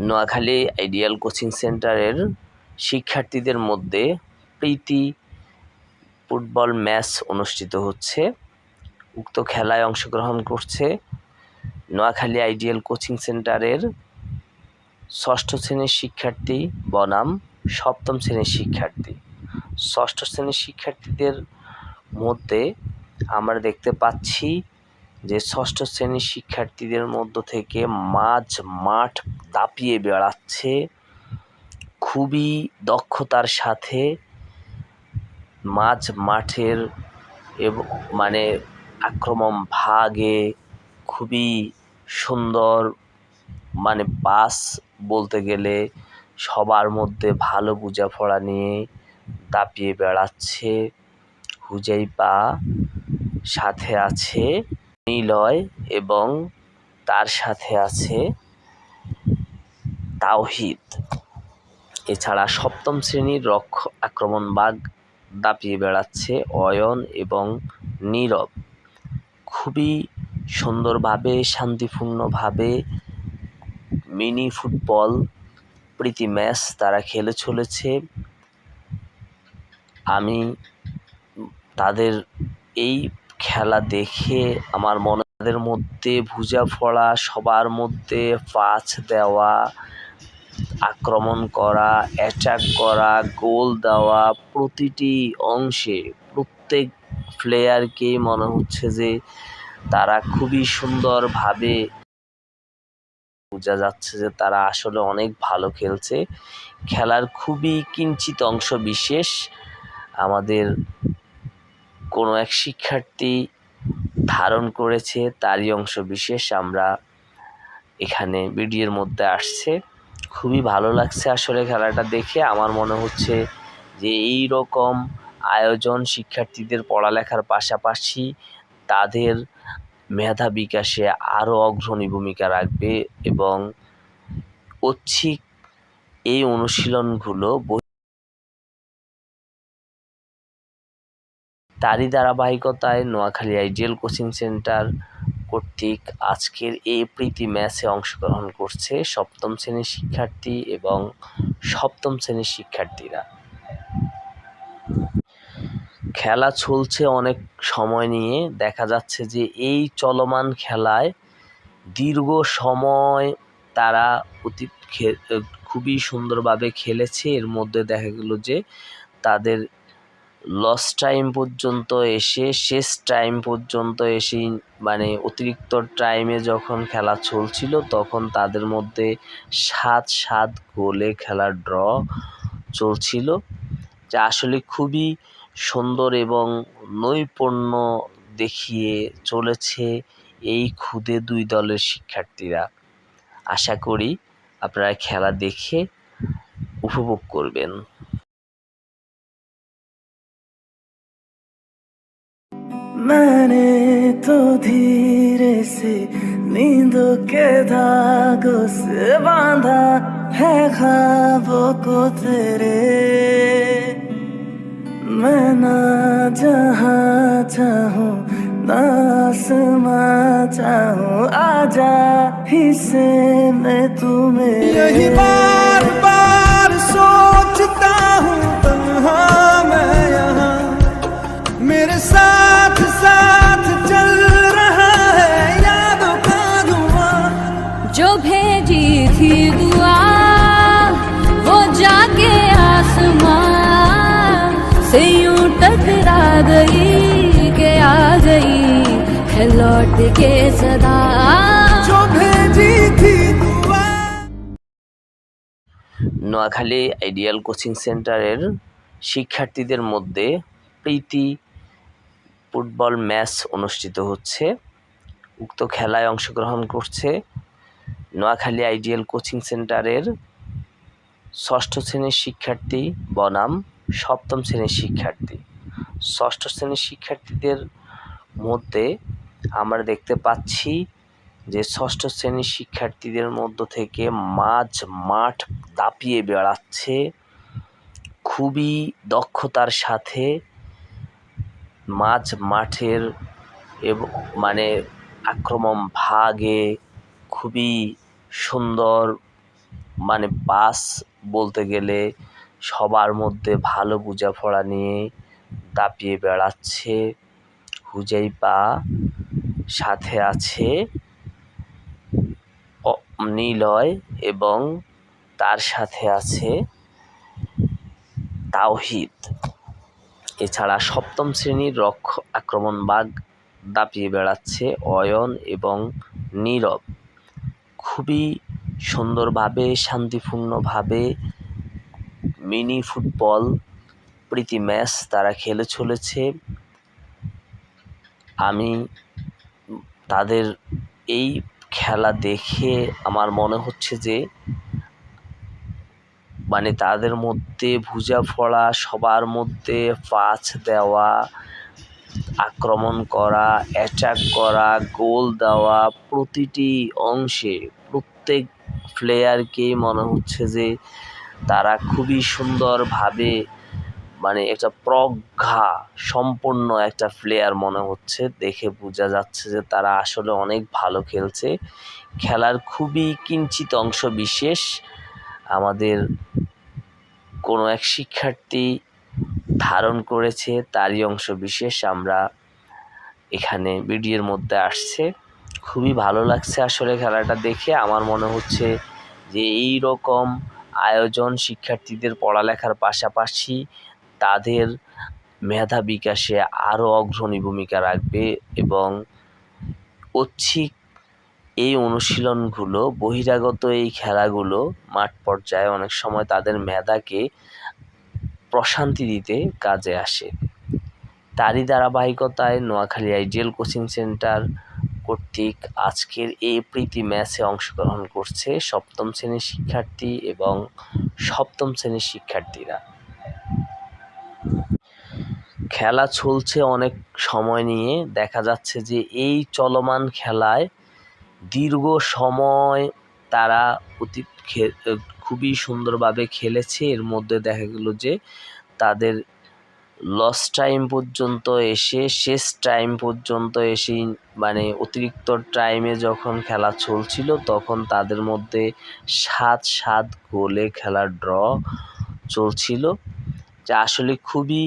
Noakhali ideal coaching সেন্টারের শিক্ষার্থীদের মধ্যে প্রীতি ফুটবল ম্যাচ অনুষ্ঠিত হচ্ছে। উক্ত খেলায় অংশগ্রহণ করছে নোয়াখালী আইডিয়াল কোচিং সেন্টারের ৬ষ্ঠ শ্রেণীর শিক্ষার্থী বনাম ৭ম শ্রেণীর শিক্ষার্থী। ৬ষ্ঠ শ্রেণীর শিক্ষার্থীদের মধ্যে আমরা দেখতে পাচ্ছি যে ৬ষ্ঠ শ্রেণীর শিক্ষার্থীদের মধ্য থেকে মাঠ দাপিয়ে বেড়াচ্ছে খুবই দক্ষতার সাথে। মাঠের আক্রমণ ভাগে খুবই সুন্দর, পাস বলতে গেলে সবার মধ্যে ভালো বোঝাপড়া নিয়ে দাপিয়ে বেড়াচ্ছে হুজাইফা, সাথে আছে নিলয় এবং তার সাথে আছে তাওহিদ। এছাড়া ৭ম শ্রেণীর আক্রমণভাগ দাপিয়ে বেড়াচ্ছে অয়ন এবং নীরব। খুবই সুন্দরভাবে শান্তিপূর্ণভাবে মিনি ফুটবল প্রীতি ম্যাচ তারা খেলে চলেছে। আমি তাদের এই খেলা দেখে আমার তাদের মধ্যে বোঝাপড়া, সবার মধ্যে পাস দেওয়া, আক্রমণ করা, অ্যাটাক করা, গোল দেওয়া, প্রতিটি অংশে প্রত্যেক প্লেয়ারকেই মনে হচ্ছে যে তারা খুবই সুন্দরভাবে, বোঝা যাচ্ছে যে তারা আসলে অনেক ভালো খেলছে। খেলার খুবই কিঞ্চিত অংশ বিশেষ আমাদের কোনো এক শিক্ষার্থী ধারণ করেছে, তারই অংশ বিশেষ আমরা এখানে ভিডিওর মধ্যে আসছে। খুবই ভালো লাগছে আসলে খেলাটা দেখে। আমার মনে হচ্ছে যে এই রকম আয়োজন শিক্ষার্থীদের পড়ালেখার পাশাপাশি তাদের মেধা বিকাশে আরও অগ্রণী ভূমিকা রাখবে এবং ঐচ্ছিক এই অনুশীলনগুলো তারই ধারাবাহিকতায় নোয়াখালী আইডিয়াল কোচিং সেন্টার কর্তৃক আজকের এই প্রীতি ম্যাচে অংশগ্রহণ করছে ৭ম শ্রেণীর শিক্ষার্থী এবং ৭ম শ্রেণীর শিক্ষার্থীরা। খেলা চলছে অনেক সময় নিয়ে, দেখা যাচ্ছে যে এই চলমান খেলায় দীর্ঘ সময় তারা খুবই সুন্দরভাবে খেলেছে। এর মধ্যে দেখা গেল যে তাদের লস টাইম পর্যন্ত এসে, শেষ টাইম পর্যন্ত এসে, অতিরিক্ত টাইমে যখন খেলা চলছিল তখন তাদের মধ্যে ৭-৭ গোলে খেলা ড্র চলছিল, যা আসলে খুবই সুন্দর এবং নৈপুণ্য দেখিয়ে চলেছে এই ক্ষুদে দুই দলের শিক্ষার্থীরা। আশা করি আপনারা খেলা দেখে উপভোগ করবেন। मैंने तो धीरे से नींदों के धागों से बांधा है ख्वाबों को तेरे। मैं ना जहाँ चाहूँ ना आसमां चाहूँ, आजा हिस्से में तू मेरे। यही बार बार सोचता हूँ तन्हा मैं यहाँ, मेरे साथ साथ चल रहा है यादों का धुआं। जो भेजी थी दुआ वो जाके आसमां से यूं टकरा गई के आ गई है लौट के सदा। जो भेजी थी दुआ। নোয়াখালী আইডিয়াল কোচিং সেন্টারের শিক্ষার্থীদের মধ্যে প্রীতি ফুটবল ম্যাচ অনুষ্ঠিত হচ্ছে। উক্ত খেলায় অংশগ্রহণ করছে নোয়াখালী আইডিয়াল কোচিং সেন্টারের ৬ষ্ঠ শ্রেণীর শিক্ষার্থী বনাম ৭ম শ্রেণীর শিক্ষার্থী। ৬ষ্ঠ শ্রেণীর শিক্ষার্থীদের মধ্যে আমরা দেখতে পাচ্ছি যে ৬ষ্ঠ শ্রেণীর শিক্ষার্থীদের মধ্য থেকে মাঠ দাপিয়ে বেড়াচ্ছে খুবই দক্ষতার সাথে। মাঠের আক্রমণ ভাগে খুবই সুন্দর, মানে পাস বলতে গেলে সবার মধ্যে ভালো বোঝাপড়া নিয়ে দাপিয়ে বেড়াচ্ছে হুজাইফা, সাথে আছে নিলয় এবং তার সাথে আছে তাওহিদ। এছাড়া সপ্তম শ্রেণীর আক্রমণবাগ দাপিয়ে বেড়াচ্ছে অয়ন এবং নীরব। খুবই সুন্দরভাবে শান্তিপূর্ণভাবে মিনি ফুটবল প্রীতি ম্যাচ তারা খেলে চলেছে। আমি তাদের এই খেলা দেখে আমার মনে হচ্ছে যে মানে তাদের মধ্যে বোঝাপড়া, সবার মধ্যে পাস দেওয়া, আক্রমণ করা, অ্যাটাক করা, গোল দেওয়া, প্রতিটি অংশে প্রত্যেক প্লেয়ারকেই মনে হচ্ছে যে তারা খুবই সুন্দরভাবে মানে একটা প্রজ্ঞা সম্পন্ন একটা প্লেয়ার মনে হচ্ছে। দেখে বোঝা যাচ্ছে যে তারা আসলে অনেক ভালো খেলছে। খেলার খুবই কিঞ্চিত অংশ বিশেষ আমাদের কোনো এক শিক্ষার্থী ধারণ করেছে, তারই অংশ বিশেষ আমরা এখানে ভিডিওর মধ্যে আসছে। খুবই ভালো লাগছে আসলে খেলাটা দেখে। আমার মনে হচ্ছে যে এই রকম আয়োজন শিক্ষার্থীদের পড়ালেখার পাশাপাশি তাদের মেধা বিকাশে আরও অগ্রণী ভূমিকা রাখবে এবং ঐচ্ছিক এই অনুশীলনগুলো, বহিরাগত এই খেলাগুলো মাঠ পর্যায়ে অনেক সময় তাদের মেধাকে প্রশান্তি দিতে কাজে আসে। তারই ধারাবাহিকতায় নোয়াখালী আইডিয়াল কোচিং সেন্টার কর্তৃক আজকের এই প্রীতি ম্যাচে অংশগ্রহণ করছে সপ্তম শ্রেণীর শিক্ষার্থী এবং সপ্তম শ্রেণীর শিক্ষার্থীরা। খেলা চলছে অনেক সময় নিয়ে, দেখা যাচ্ছে যে এই চলমান খেলায় দীর্ঘ সময় তারা খুবই সুন্দরভাবে খেলেছে। এর মধ্যে দেখা গেল যে তাদের লস টাইম পর্যন্ত এসে, শেষ টাইম পর্যন্ত এসে মানে অতিরিক্ত টাইমে যখন খেলা চলছিল তখন তাদের মধ্যে 7-7 গোলে খেলার ড্র চলছিল, যা আসলে খুবই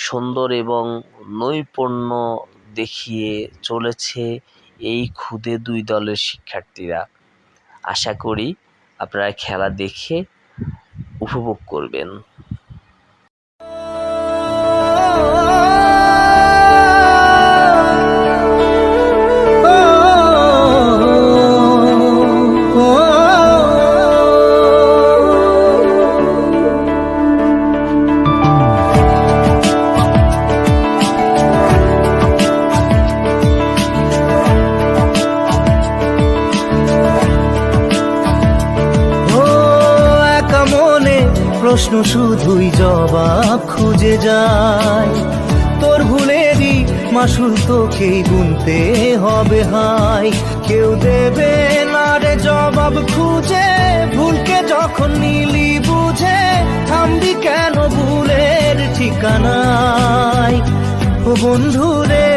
সুন্দর এবং নৈপুণ্য দেখিয়ে চলেছে এই খুদে দুই দলের শিক্ষার্থীরা। আশা করি আপনারা খেলা দেখে উপভোগ করবেন। প্রশ্ন শুধুই জবাব খুঁজে যায়, তোর ভুলেরই মাসুল তোকেই গুনতে হবে হাই। কেউ দেবে না রে জবাব খুঁজে, ভুলকে যখন নিলি বুঝে থামবি কেন ভুলের ঠিকানায়। ও বন্ধু রে